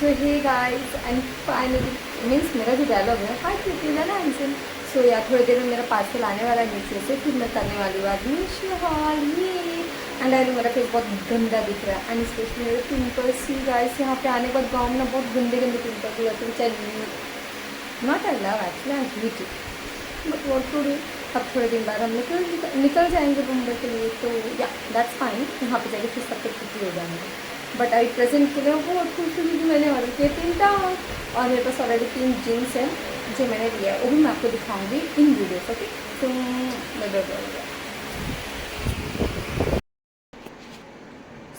So hey guys and finally means मेरा जो dialogue है फाइनली ना आंसर। सो या थोड़ी देर में मेरा पार्सल आने वाला है नीचे से, फिर मैं करने वाली हूँ एडमिशन हॉल ये। एंड आई नो मेरा फेस बहुत गंदा दिख रहा है एंड स्पेशली मेरे पिंपल्स ही गाइस। यहाँ पे आने के बाद गाँव में ना बहुत गंदे गंदे पिंपल्स हो जाते हैं, चलिए not I love actually I hate it but what to do. अब थोड़े दिन बाद हम लोग निकल जाएंगे मुंबई के लिए, तो या दैट्स फाइन। यहाँ पे जाएंगे फिर सब कुछ छुट्टी हो जाएंगे। बट अभी प्रेजेंट के लिए बहुत खुश हूँ क्योंकि मैंने ऑर्डर किया 3 टाउन और मेरे पास ऑलरेडी 3 जीन्स हैं जो मैंने लिया है, वो भी मैं आपको दिखाऊंगी इन वीडियोस। ओके तो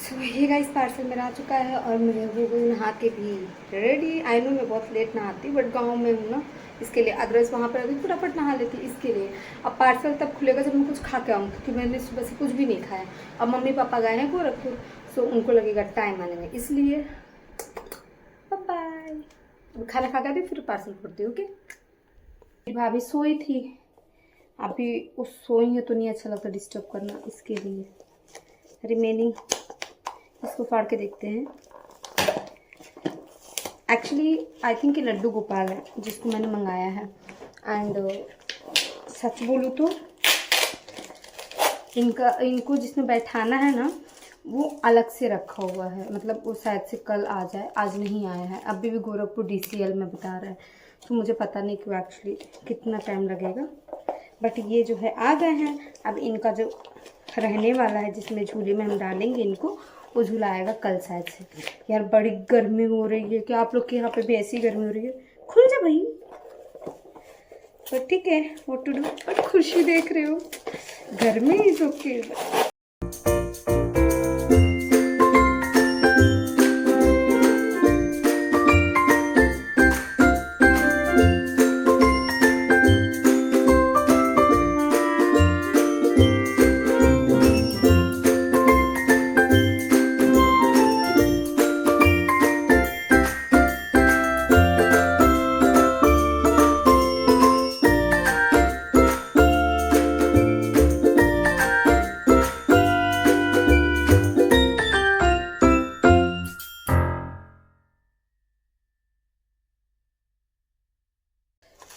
सो ये गाइस पार्सल मेरा आ चुका है और मैं हो गई नहा के भी रेडी। आई नो मैं बहुत लेट नहाती बट गाँव में हूँ ना, इसके लिए। अदरवाइज वहाँ पर अभी फटाफट नहा लेती इसके लिए। अब पार्सल तब खुलेगा जब मैं कुछ खा के आऊँ, क्योंकि मैंने सुबह से कुछ भी नहीं खाया। अब मम्मी पापा गए हैं गोरखपुर, सो उनको लगेगा टाइम आने में, इसलिए बाय। अब खाना खा के फिर पार्सल खोलती हूँ। ओके भाभी सोई थी, अभी वो सोई है तो नहीं अच्छा लगता डिस्टर्ब करना, इसके लिए रिमेनिंग इसको फाड़ के देखते हैं। एक्चुअली आई थिंक ये लड्डू गोपाल है जिसको मैंने मंगाया है। एंड सच बोलूँ तो इनको जिसमें बैठाना है ना वो अलग से रखा हुआ है, मतलब वो शायद से कल आ जाए, आज नहीं आया है। अभी भी गोरखपुर DCL में बता रहा है, तो मुझे पता नहीं कि एक्चुअली कितना टाइम लगेगा। बट ये जो है आ गए हैं। अब इनका जो रहने वाला है जिसमें झूले में हम डालेंगे इनको, वो झूला आएगा कल शायद से। यार बड़ी गर्मी हो रही है, क्या आप लोग के यहाँ पे भी ऐसी गर्मी हो रही है? खुल जा भाई। बट ठीक है, व्हाट टू डू। बट खुशी देख रहे हो, गर्मी इज ओके।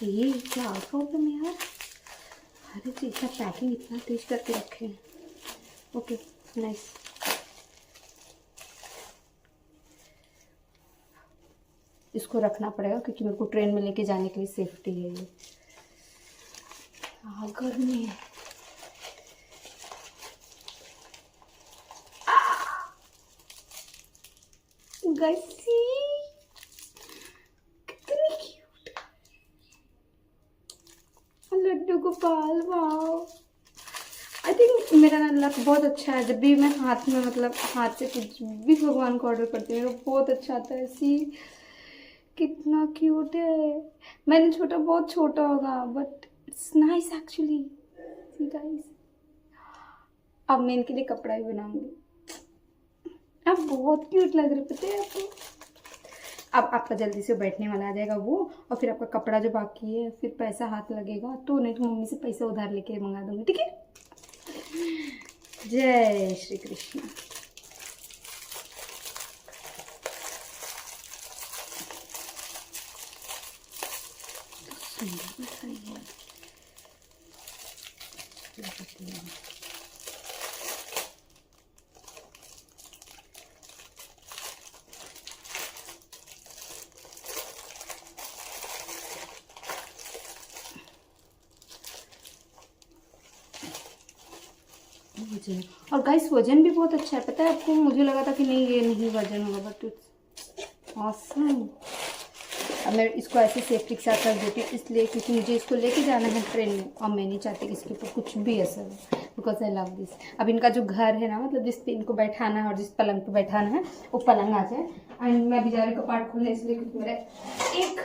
ये क्या प्रॉब्लम है यार, हर चीज़ का पैकिंग इतना तेज करके रखे हैं। Okay nice. इसको रखना पड़ेगा क्योंकि मेरे को ट्रेन में लेके जाने के लिए सेफ्टी है ये। हाँ गर्मी है। Guys Laddu Gopal, wow. I think मेरा ना लक बहुत अच्छा है, जब भी मैं हाथ में मतलब हाथ से कुछ भी भगवान को ऑर्डर करती हूँ मेरा बहुत अच्छा आता है। सी कितना क्यूट है। मैंने छोटा बहुत छोटा होगा but it's nice actually. See guys, अब मैं इनके लिए कपड़ा ही बनाऊंगी। अब बहुत क्यूट लग रहे पता है आपको। अब आपका जल्दी से बैठने वाला आ जाएगा वो, और फिर आपका कपड़ा जो बाकी है फिर पैसा हाथ लगेगा तो, नहीं तो मम्मी से पैसा उधार लेके मंगा दूंगी, ठीक है। जय श्री कृष्ण। और गाइस वजन भी बहुत अच्छा है पता है आपको। मुझे लगा था कि नहीं ये नहीं वजन होगा बट इट्स ऑसम। अब मैं इसको ऐसे सेफ्टी के साथ रख देती हूँ इसलिए क्योंकि मुझे इसको लेके जाना है ट्रेन में और मैं नहीं चाहती कि इसके ऊपर कुछ भी असर हो, बिकॉज आई लव दिस। अब इनका जो घर है ना, मतलब जिस पे इनको बैठाना है और जिस पलंग पे बैठाना है वो पलंग आ जाए। एंड मैं भी जा रही हूँ कपाट खोलने इसलिए क्योंकि मेरा एक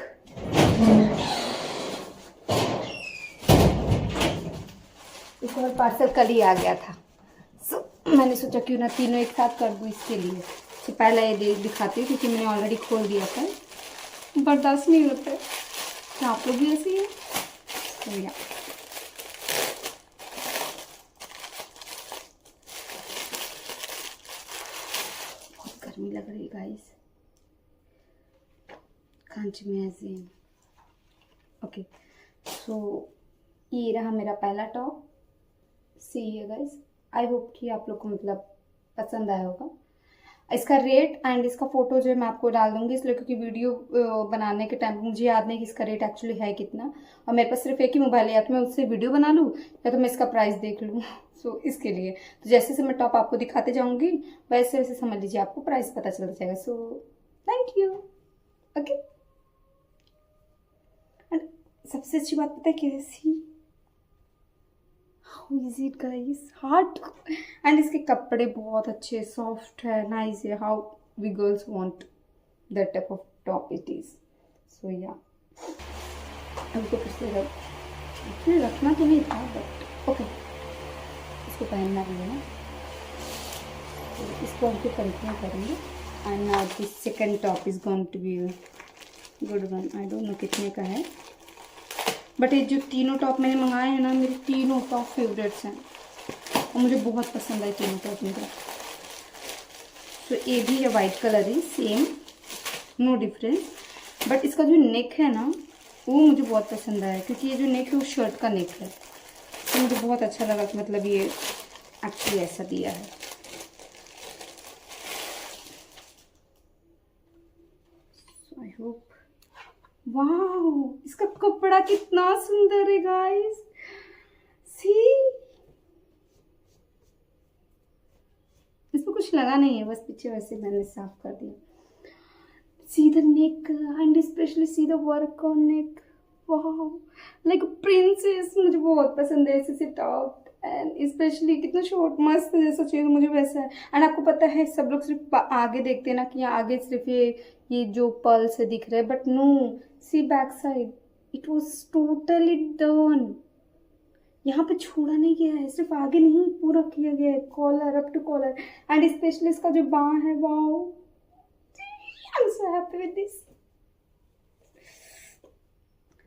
और पार्सल कल ही आ गया था। मैंने सोचा क्यों ना तीनों एक साथ कर दूँ, इसके लिए तो पहले ये दिखाती हूँ क्योंकि मैंने ऑलरेडी खोल दिया था। बर्दाश्त नहीं होता है, क्या आप लोग भी ऐसे ही हैं? तो या बहुत गर्मी लग रही है गाइस। कांच मैगजीन। ओके, सो ये रहा मेरा पहला टॉप। सी है गाइस, आई होप कि आप लोग को मतलब पसंद आया होगा। इसका रेट एंड इसका फोटो जो है मैं आपको डाल दूंगी, इसलिए क्योंकि वीडियो बनाने के टाइम मुझे याद नहीं कि इसका रेट एक्चुअली है कितना, और मेरे पास सिर्फ एक ही मोबाइल है, या तो मैं उससे वीडियो बना लूँ या तो मैं इसका प्राइस देख लूँ। सो इसके लिए तो जैसे जैसे मैं टॉप आपको दिखाते जाऊंगी वैसे वैसे समझ लीजिए आपको प्राइस पता चल जाएगा। So thank you. Okay, and सबसे अच्छी बात पता है कैसी, how is it guys, hard, and इसके कपड़े बहुत अच्छे, सॉफ्ट है, नाइस है। How we girls want that type of top it is. So या अभी तो फिर से एक्चुअली रखना तो नहीं था, बट ओके, इसको पहनना भी है ना, तो इसको हम फिर कंटिन्यू करेंगे। And now this second top is going to be good one. I don't know कितने का है, बट ये जो तीनों टॉप मैंने मंगाए हैं ना, मेरे तीनों टॉप फेवरेट्स हैं और मुझे बहुत पसंद आए तीनों टॉप मेरे। तो ये भी है वाइट कलर ही, सेम, नो डिफरेंस, बट इसका जो नेक है ना वो मुझे बहुत पसंद आया, क्योंकि ये जो नेक है वो शर्ट का नेक है, तो मुझे बहुत अच्छा लगा कि मतलब ये एक्चुअली ऐसा दिया है। आई होप, वाओ, इसका कपड़ा कितना सुंदर है गाइस, सी, इस पर कुछ लगा नहीं है, बस पीछे वैसे मैंने साफ कर दिया। See the neck and specially see the work on neck, wow, like princess, मुझे बहुत पसंद है ऐसे टॉप, एंड स्पेशली कितना शॉर्ट मस्त जैसा चाहिए तो मुझे वैसा है। एंड आपको पता है सब लोग सिर्फ आगे देखते हैं ना कि यहाँ आगे सिर्फ ये जो पर्ल से दिख रहे हैं, but no, see back side it was totally done, यहाँ पे छोड़ा नहीं गया है, सिर्फ आगे नहीं पूरा किया गया है, collar up to collar, and specially इसका जो बाँ है, wow, I am so happy with this.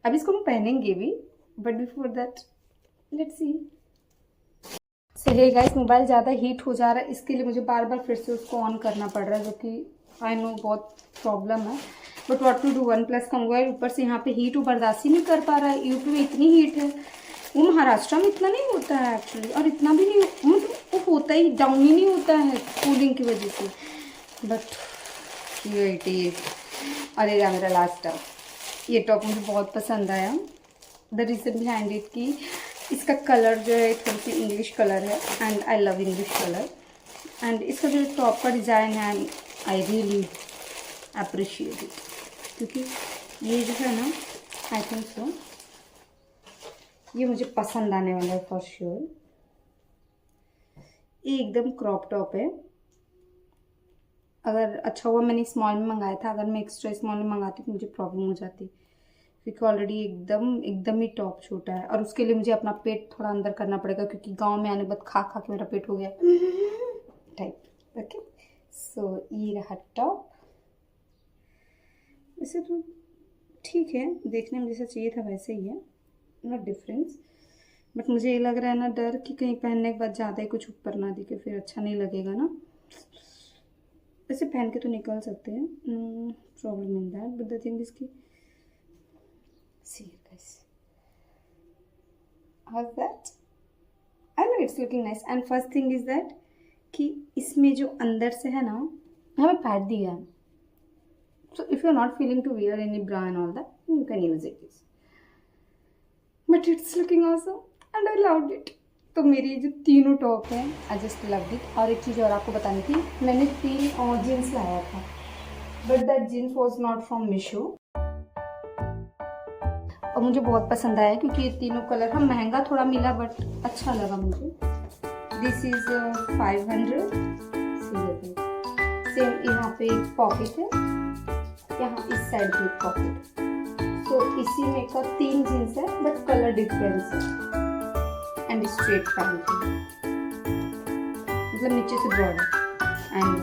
अब इसको हम पहनेंगे भी, but before that let's see. So hey guys, mobile ज़्यादा हीट हो जा रहा है, इसके लिए मुझे बार बार फिर से उसको ऑन करना पड़ रहा है, जो कि आई नो बहुत प्रॉब्लम है, but what to do, OnePlus का मोबाइल, ऊपर से यहाँ पे हीट वो बर्दाश्त ही नहीं कर पा रहा है। यूपी में इतनी हीट है, वो महाराष्ट्र में इतना नहीं होता है एक्चुअली, और इतना भी नहीं मतलब वो होता ही डाउन ही नहीं होता है कूलिंग की वजह से, बट ये इट इज। और ये मेरा लास्ट टॉप, ये टॉप मुझे बहुत पसंद आया। द रीज़न बिहाइंड इट कि इसका कलर जो है थोड़ी सी इंग्लिश कलर है, and I love English colour, and इसका जो टॉप का डिज़ाइन है आई रियली अप्रिशिएट इट, क्योंकि ये जो है ना, आई थिंक सो ये मुझे पसंद आने वाला है फॉर श्योर। ये एकदम क्रॉप टॉप है, अगर अच्छा हुआ मैंने स्मॉल में मंगाया था, अगर मैं एक्स्ट्रा स्मॉल में मंगाती तो मुझे प्रॉब्लम हो जाती, क्योंकि ऑलरेडी एकदम ही टॉप छोटा है, और उसके लिए मुझे अपना पेट थोड़ा अंदर करना पड़ेगा, क्योंकि गांव में आने के बाद खा खा के मेरा पेट हो गया टाइप। ओके, सो ये रहा टॉप। वैसे तो ठीक है, देखने में जैसा चाहिए था वैसे ही है, नॉट डिफरेंस, बट मुझे ये लग रहा है ना डर कि कहीं पहनने के बाद ज़्यादा ही कुछ ऊपर ना दिखे, फिर अच्छा नहीं लगेगा ना। वैसे पहन के तो निकल सकते हैं, no problem in that, but the thing is की see it guys, how's that? I know it's looking nice, and first thing is that कि इसमें जो अंदर से है ना, यहाँ पे पैड दिया है, so if you're not feeling to wear any bra and all that you can use it, but it's looking awesome and I loved it। तो मेरी जो तीनों टॉप हैं आई जस्ट लव्ड इट। और एक चीज़ और आपको बतानी थी, मैंने 3 जीन्स लाया था, but that genes was not from Meesho, और मुझे बहुत पसंद आया क्योंकि ये तीनों कलर, हम महंगा थोड़ा मिला बट अच्छा लगा मुझे। दिस इज 500, सेम यहाँ पे एक पॉकेट है, यहाँ इस साइड पे एक पॉकेट, तो इसी में का 3 जीन्स है बट कलर डिफरेंस है, एंड स्ट्रेट पैंट है, मतलब नीचे से ब्रॉड है, एंड